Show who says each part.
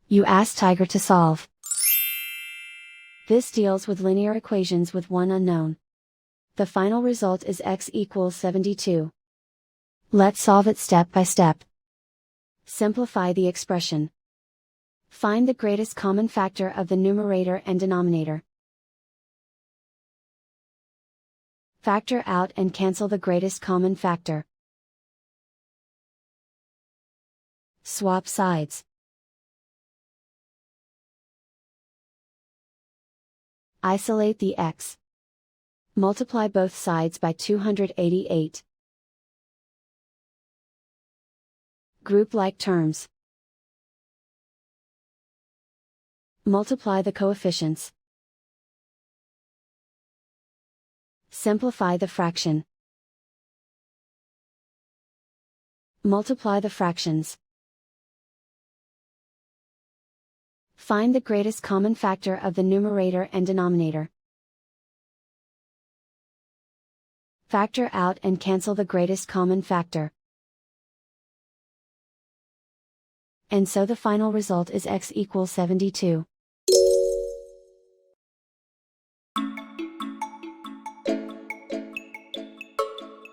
Speaker 1: You ask Tiger to solve. This deals with linear equations with one unknown. The final result is x equals 72. Let's solve it step by step. Simplify the expression. Find the greatest common factor of the numerator and denominator. Factor out and cancel the greatest common factor. Swap sides. Isolate the x. Multiply both sides by 288. Group like terms. Multiply the coefficients. Simplify the fraction. Multiply the fractions. Find the greatest common factor of the numerator and denominator. Factor out and cancel the greatest common factor. And so the final result is x equals 72.